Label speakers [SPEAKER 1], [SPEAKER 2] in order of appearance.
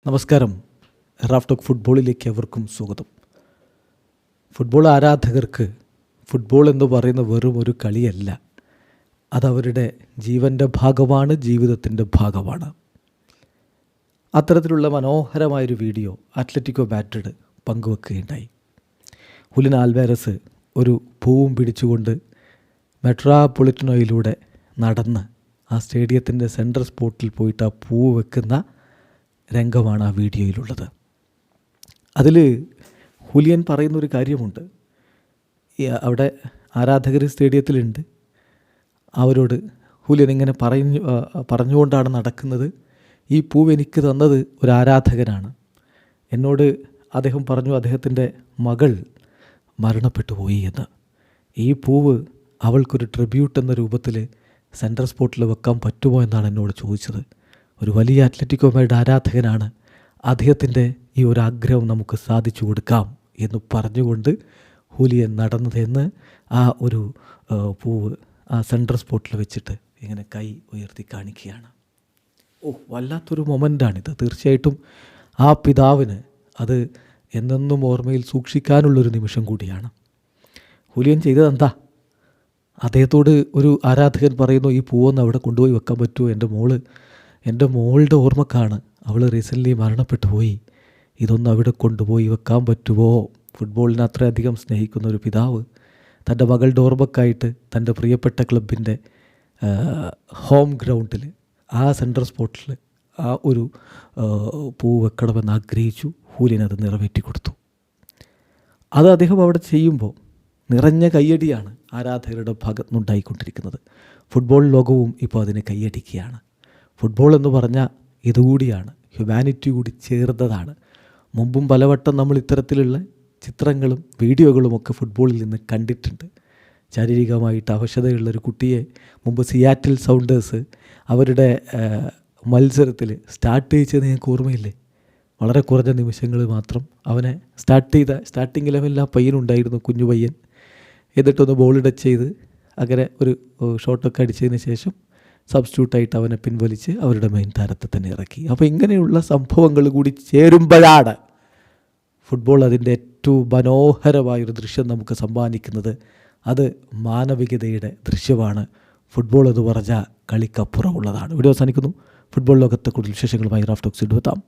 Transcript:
[SPEAKER 1] നമസ്കാരം. Raf talk ഫുട്ബോളിലേക്ക് അവർക്കും സ്വാഗതം. ഫുട്ബോൾ ആരാധകർക്ക് ഫുട്ബോൾ എന്ന് പറയുന്ന വെറും ഒരു കളിയല്ല, അതവരുടെ ജീവൻ്റെ ഭാഗമാണ്, ജീവിതത്തിൻ്റെ ഭാഗമാണ്. അത്തരത്തിലുള്ള മനോഹരമായൊരു വീഡിയോ അത്ലറ്റിക്കോ മാഡ്രിഡ് പങ്കുവെക്കുകയുണ്ടായി. ഹുലിൻ ആൽവാരസ് ഒരു പൂവും പിടിച്ചുകൊണ്ട് മെട്രോപൊളിറ്റനോയിലൂടെ നടന്ന് ആ സ്റ്റേഡിയത്തിൻ്റെ സെൻട്രൽ സ്പോട്ടിൽ പോയിട്ട് ആ പൂവ് വെക്കുന്ന രംഗമാണ് ആ വീഡിയോയിലുള്ളത്. അതിൽ ഹുലിയൻ പറയുന്നൊരു കാര്യമുണ്ട്. അവിടെ ആരാധകർ സ്റ്റേഡിയത്തിലുണ്ട്. അവരോട് ഹുലിയൻ ഇങ്ങനെ പറഞ്ഞുകൊണ്ടാണ് നടക്കുന്നത്. ഈ പൂവ് എനിക്ക് തന്നത് ഒരു ആരാധകനാണ്. എന്നോട് അദ്ദേഹം പറഞ്ഞു അദ്ദേഹത്തിൻ്റെ മകൾ മരണപ്പെട്ടു പോയി എന്ന്. ഈ പൂവ് അവൾക്കൊരു ട്രിബ്യൂട്ട് എന്ന രൂപത്തിൽ സെൻട്രൽ സ്പോട്ടിൽ വെക്കാൻ പറ്റുമോ എന്നാണ് എന്നോട് ചോദിച്ചത്. ഒരു വലിയ അത്ലറ്റിക്കോ മാഡ്രിഡ് ആരാധകനാണ്, അദ്ദേഹത്തിൻ്റെ ഈ ഒരു ആഗ്രഹം നമുക്ക് സാധിച്ചു കൊടുക്കാം എന്ന് പറഞ്ഞുകൊണ്ട് ഹുലിയൻ നടന്നതെന്ന് ആ ഒരു പൂവ് ആ സെൻട്രൽ സ്പോട്ടിൽ വെച്ചിട്ട് ഇങ്ങനെ കൈ ഉയർത്തി കാണിക്കുകയാണ്. വല്ലാത്തൊരു മൊമെൻ്റാണിത്. തീർച്ചയായിട്ടും ആ പിതാവിന് അത് എന്നെന്നും ഓർമ്മയിൽ സൂക്ഷിക്കാനുള്ളൊരു നിമിഷം കൂടിയാണ്. ഹുലിയൻ ചെയ്തതെന്താ? അദ്ദേഹത്തോട് ഒരു ആരാധകൻ പറയുന്നു, ഈ പൂവൊന്ന് അവിടെ കൊണ്ടുപോയി വെക്കാൻ പറ്റുമോ? എൻ്റെ മോളുടെ ഓർമ്മക്കാണ്, അവൾ റീസെൻ്റ്ലി മരണപ്പെട്ടു പോയി, ഇതൊന്ന് അവിടെ കൊണ്ടുപോയി വെക്കാൻ പറ്റുമോ? ഫുട്ബോളിനെ അത്രയധികം സ്നേഹിക്കുന്ന ഒരു പിതാവ് തൻ്റെ മകളുടെ ഓർമ്മക്കായിട്ട് തൻ്റെ പ്രിയപ്പെട്ട ക്ലബിൻ്റെ ഹോം ഗ്രൗണ്ടിൽ ആ സെൻട്രൽ സ്പോട്ടിൽ ആ ഒരു പൂവ് വെക്കണമെന്ന് ആഗ്രഹിച്ചു. ഹുലിയൻ അത് നിറവേറ്റി കൊടുത്തു. അത് അദ്ദേഹം അവിടെ ചെയ്യുമ്പോൾ നിറഞ്ഞ കയ്യടിയാണ് ആരാധകരുടെ ഭാഗത്തു നിന്നുണ്ടായിക്കൊണ്ടിരിക്കുന്നത്. ഫുട്ബോൾ ലോകവും ഇപ്പോൾ അതിനെ കയ്യടിക്കുകയാണ്. ഫുട്ബോൾ എന്ന് പറഞ്ഞാൽ ഇതുകൂടിയാണ്, ഹ്യൂമാനിറ്റി കൂടി ചേർന്നതാണ്. മുമ്പും പലവട്ടം നമ്മൾ ഇത്തരത്തിലുള്ള ചിത്രങ്ങളും വീഡിയോകളുമൊക്കെ ഫുട്ബോളിൽ നിന്ന് കണ്ടിട്ടുണ്ട്. ശാരീരികമായിട്ട് അവശതയുള്ളൊരു കുട്ടിയെ മുമ്പ് സിയാറ്റിൽ സൗണ്ടേഴ്സ് അവരുടെ മത്സരത്തിൽ സ്റ്റാർട്ട് ചെയ്യിച്ചത് നിങ്ങൾക്ക് ഓർമ്മയില്ലേ? വളരെ കുറഞ്ഞ നിമിഷങ്ങൾ മാത്രം അവനെ സ്റ്റാർട്ടിംഗ് ലെവലിൽ ആ പയ്യനുണ്ടായിരുന്നു, കുഞ്ഞു പയ്യൻ. എന്നിട്ടൊന്ന് ബോൾ ടച്ച് ചെയ്ത് അങ്ങനെ ഒരു ഷോട്ടൊക്കെ അടിച്ചതിന് ശേഷം സബ്സ്റ്റിറ്റ്യൂട്ടായിട്ട് അവനെ പിൻവലിച്ച് അവരുടെ മെയിൻ താരത്തെ തന്നെ ഇറക്കി. അപ്പോൾ ഇങ്ങനെയുള്ള സംഭവങ്ങൾ കൂടി ചേരുമ്പോഴാണ് ഫുട്ബോൾ അതിൻ്റെ ഏറ്റവും മനോഹരമായൊരു ദൃശ്യം നമുക്ക് സമ്മാനിക്കുന്നത്. അത് മാനവികതയുടെ ദൃശ്യമാണ്. ഫുട്ബോൾ എന്ന് പറഞ്ഞാൽ കളിക്കപ്പുറമുള്ളതാണ്. വീഡിയോ അവസാനിക്കുന്നു. ഫുട്ബോൾ ലോകത്തെ കൂടുതൽ വിശേഷങ്ങളുമായി റാഫ് ടോക്സ് എത്താം.